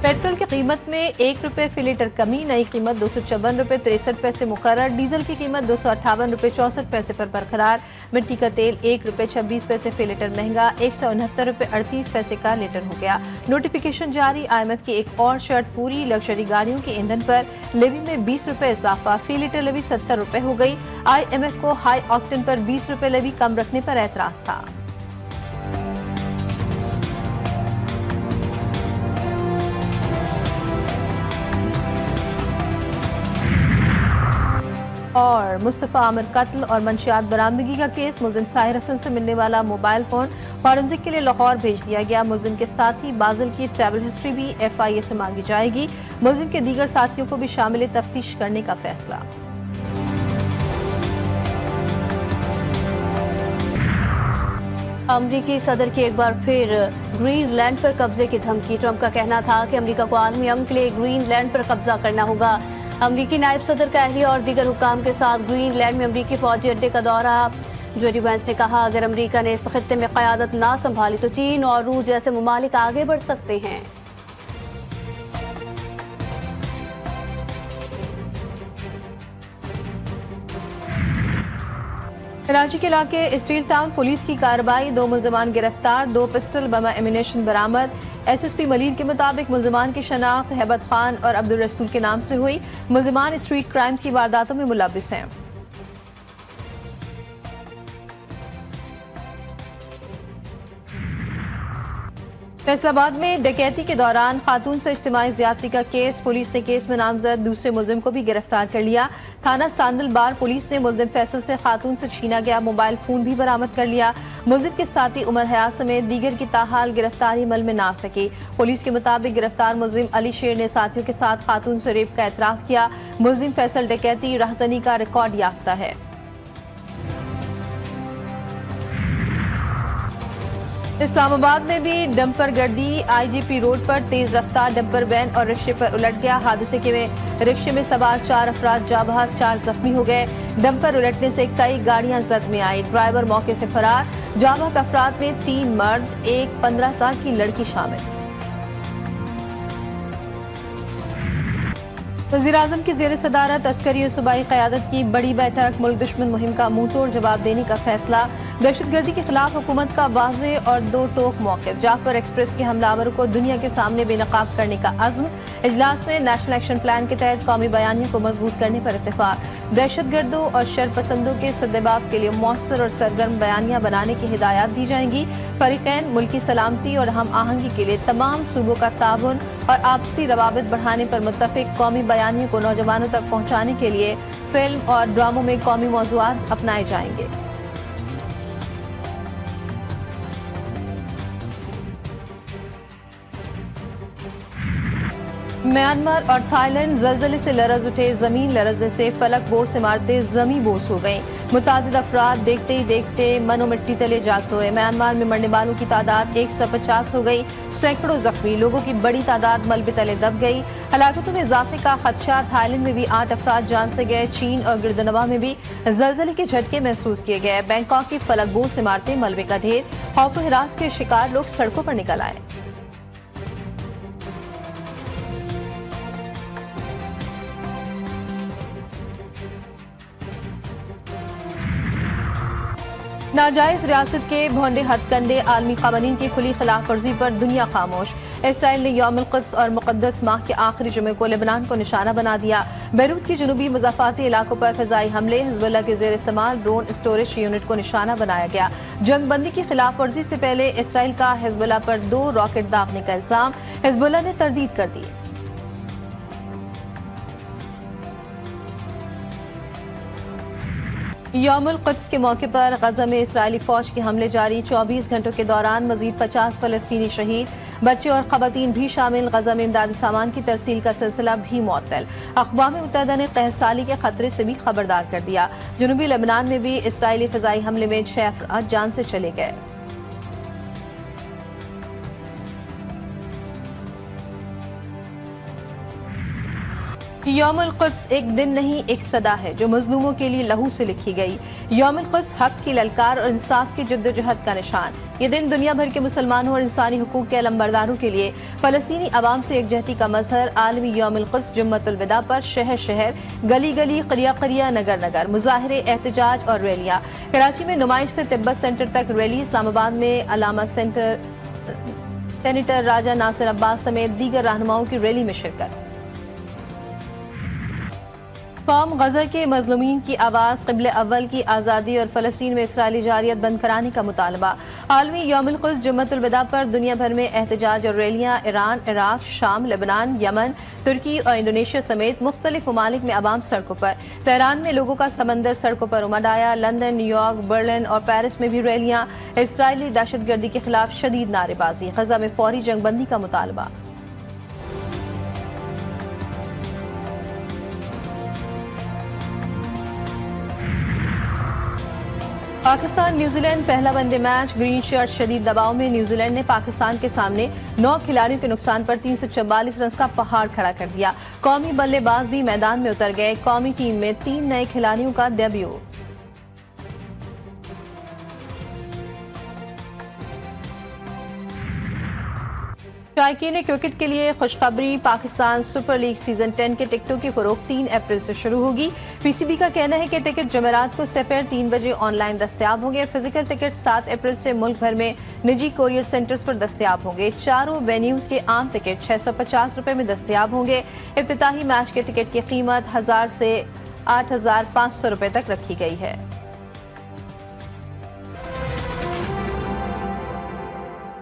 Petrol की कीमत में 1 रुपये फी लीटर कमी, नई कीमत 254 रुपये 63 पैसे मुकर्रर। डीजल की कीमत 258 रुपये 64 पैसे पर बरकरार। मिट्टी का तेल 1 रुपये 26 पैसे फी लीटर महंगा, 169 रुपये 38 पैसे का लीटर हो गया। नोटिफिकेशन जारी, IMF की एक और शर्त पूरी, लग्जरी गाड़ियों के ईंधन पर लेवी में 20 रुपये इजाफा, फी लीटर लेवी 70 रुपये हो गई। IMF को हाई ऑक्टेन पर 20 रुपये लेवी कम रखने पर एतराज था। और मुस्तफ़ा आमिर कत्ल और मंशियात बरामदगी का केस, मुलजिम साहिर हसन से मिलने वाला मोबाइल फोन फॉरेंसिक के लिए लाहौर भेज दिया गया। मुलजिम के साथी बाजिल की ट्रैवल हिस्ट्री भी FIA से मांगी जाएगी। मुलजिम के दीगर साथियों को भी शामिल तफ्तीश करने का फैसला। अमरीकी सदर की एक बार फिर ग्रीनलैंड पर कब्जे की धमकी। ट्रंप का कहना था कि अमरीका को आलमी अमन के लिए ग्रीनलैंड पर कब्जा करना होगा। अमरीकी नायब सदर का अहलिया और दीगर हुक्काम के साथ ग्रीनलैंड में अमरीकी फौजी अड्डे का दौरा। जोडी वैंस ने कहा, अगर अमरीका ने इस खित्ते में क़यादत ना संभाली तो चीन और रूस जैसे ममालिक आगे बढ़ सकते हैं। कराची के इलाके स्टील टाउन पुलिस की कार्रवाई, 2 मुल्जिमान गिरफ्तार, 2 पिस्टल बम एमिनेशन बरामद। SSP मलीर के मुताबिक मुल्जिमान की शनाख्त हैबत खान और अब्दुल रसूल के नाम से हुई। मुल्जिमान स्ट्रीट क्राइम्स की वारदातों में मुलव्विस हैं। फैसलाबाद में डकैती के दौरान खातून से इज्तिमाई ज़्यादती का केस, पुलिस ने केस में नामजद दूसरे मुलजिम को भी गिरफ्तार कर लिया। थाना सांदल बार पुलिस ने मुलजिम फैसल से खातून से छीना गया मोबाइल फोन भी बरामद कर लिया। मुलजिम के साथी उमर हयात समेत दीगर की ताहाल गिरफ्तारी अमल में ना सकी। पुलिस के मुताबिक गिरफ्तार मुलजिम अली शेर ने साथियों के साथ खातून से रेप का एतराफ किया। मुलजिम फैसल डकैती रहजनी का रिकॉर्ड याफ्ता है। इस्लामाबाद में भी डंपर गर्दी, IGP रोड पर तेज रफ्तार डंपर वैन और रिक्शे पर उलट गया। हादसे के में रिक्शे में सवार 4 अफराद जाँ बहक, 4 जख्मी हो गए। डंपर उलटने से कई गाड़ियां जद में आई। ड्राइवर मौके से फरार। जाँ बहक अफराद में 3 मर्द, एक 15 साल की लड़की शामिल। वज़ीर-ए-आज़म की ज़ेर सदारत अस्करी और सूबाई क़यादत की बड़ी बैठक, मुल्क दुश्मन मुहिम का मुंह तोड़ जवाब देने का फैसला। दहशतगर्दी के खिलाफ हुकूमत का वाज़ेह और 2 टोक मौक़िफ़। जाफर एक्सप्रेस के हमलावरों को दुनिया के सामने बेनकाब करने का अज़्म। इजलास में नेशनल एक्शन प्लान के तहत कौमी बयानिया को मजबूत करने पर इत्तेफाक। दहशतगर्दों और शरपसंदों के सद्देबाब के लिए मौसर और सरगर्म बयानिया बनाने की हिदायत दी जाएंगी। फरीक़ैन मुल्की सलामती और हम आहंगी के लिए तमाम सूबों का ताउन और आपसी रवाबित बढ़ाने पर मुत्तफ़िक। कौमी बयानिया को नौजवानों तक पहुँचाने के लिए फिल्म और ड्रामों में कौमी मौज़ूआत अपनाए जाएंगे। म्यांमार और थाईलैंड ज़लज़ले से लरज़ उठे। ज़मीन लरज़ने से फलक बोस इमारतें ज़मी बोस हो गईं। मुतादिद अफराद देखते ही देखते मनो मिट्टी तले जा सोए। म्यांमार में मरने वालों की तादाद 150 हो गई। सैकड़ों जख्मी, लोगों की बड़ी तादाद मलबे तले दब गई। हलाकतों में इजाफे का खदशा। थाईलैंड में भी 8 अफराद जान से गए। चीन और गिरदनवा में भी ज़लज़ले के झटके महसूस किए गए। बैंकॉक की फलक बोस इमारतें मलबे का ढेर। खौफ हिरास के शिकार लोग सड़कों पर निकल आए। नाजायज रियासत के भोंडे हथकंडे, आलमी क़वानीन की खुली खिलाफ वर्जी पर दुनिया खामोश। इसराइल ने यौम अल-क़ुद्स और मुक़द्दस माह के आखिरी जुमे को लेबनान को निशाना बना दिया। बैरूत की जनूबी मज़ाफ़ाती इलाकों पर फ़िज़ाई हमले, हिज़्बुल्लाह के ज़ेर इस्तेमाल ड्रोन स्टोरेज यूनिट को निशाना बनाया गया। जंगबंदी की खिलाफ वर्जी से पहले इसराइल का हिज़्बुल्लाह पर 2 रॉकेट दागने का इल्ज़ाम। हिज़्बुल्लाह ने तरदीद कर दी। यौम अल-क़ुद्स के मौके पर गज़ा में इसराइली फ़ौज के हमले जारी। 24 घंटों के दौरान मज़ीद 50 फ़लस्तीनी शहीद, बच्चे और ख़वातीन भी शामिल। गज़ा में इमदादी सामान की तरसील का सिलसिला भी मुअत्तल। अक़वाम मुत्तहिदा ने क़हसाली के खतरे से भी खबरदार कर दिया। जनूबी लेबनान में भी इसराइली फ़िज़ाई हमले में 6 अफ़राद जान से चले गए। यौम अल-क़ुद्स एक दिन नहीं, एक सदा है जो मज़लूमों के लिए लहू से लिखी गई। यौम अल-क़ुद्स हक़ की ललकार और इंसाफ की जद्दोजहद का निशान। ये दिन दुनिया भर के मुसलमानों और इंसानी हुकूक के अलंबरदारों के लिए फ़लस्तीनी अवाम से एकजहती का मजहर आलमी यौमुल क़ुद्स जुम्मतुल विदा पर शहर शहर, गली गली, क़रिया क़रिया, नगर नगर मुज़ाहिरे, एहतजाज और रैलियाँ। कराची में नुमाइश से तिब्बत सेंटर तक रैली, इस्लामाबाद में अलामा सेनेटर राजा नासिर अब्बास समेत दीगर रहनुमाओं की रैली में शिरकत। कौम गजा के मजलूमीन की आवाज़, क़िबले अव्वल की आज़ादी और फ़लस्तीन में इसराइली जारियत बंद कराने का मुतालबा। आलमी यौमुल क़ुद्स जुम्मतुल विदा पर दुनिया भर में एहतजाज और रैलियाँ। ईरान, इराक, शाम, लेबनान, यमन, तुर्की और इंडोनेशिया समेत मुख्तलिफ ममालिक में अवाम सड़कों पर। तेहरान में लोगों का समंदर सड़कों पर उमड़ आया। लंदन, न्यूयॉर्क, बर्लिन और पेरिस में भी रैलियाँ। इसराइली दहशतगर्दी के खिलाफ शदीद नारेबाजी। गजा में फौरी जंगबंदी का मुतालबा। पाकिस्तान न्यूजीलैंड पहला वनडे मैच। ग्रीन शर्ट शदीद दबाव में न्यूजीलैंड ने पाकिस्तान के सामने 9 खिलाड़ियों के नुकसान पर 344 रन का पहाड़ खड़ा कर दिया। कौमी बल्लेबाज भी मैदान में उतर गए। कौमी टीम में 3 नए खिलाड़ियों का डेब्यू। शायकीन क्रिकेट के लिए खुशखबरी। पाकिस्तान सुपर लीग सीजन 10 के टिकटों की फरोख्त 3 अप्रैल से शुरू होगी। पीसीबी का कहना है कि टिकट जुमेरात को सफर 3 बजे ऑनलाइन दस्तयाब होंगे। फिजिकल टिकट 7 अप्रैल से मुल्क भर में निजी कोरियर सेंटर्स पर दस्तयाब होंगे। चारों वेन्यूज के आम टिकट 650 रुपए में दस्तयाब होंगे। इफ्तिताही मैच के टिकट की कीमत 1000 से 8500 रुपए तक रखी गई है।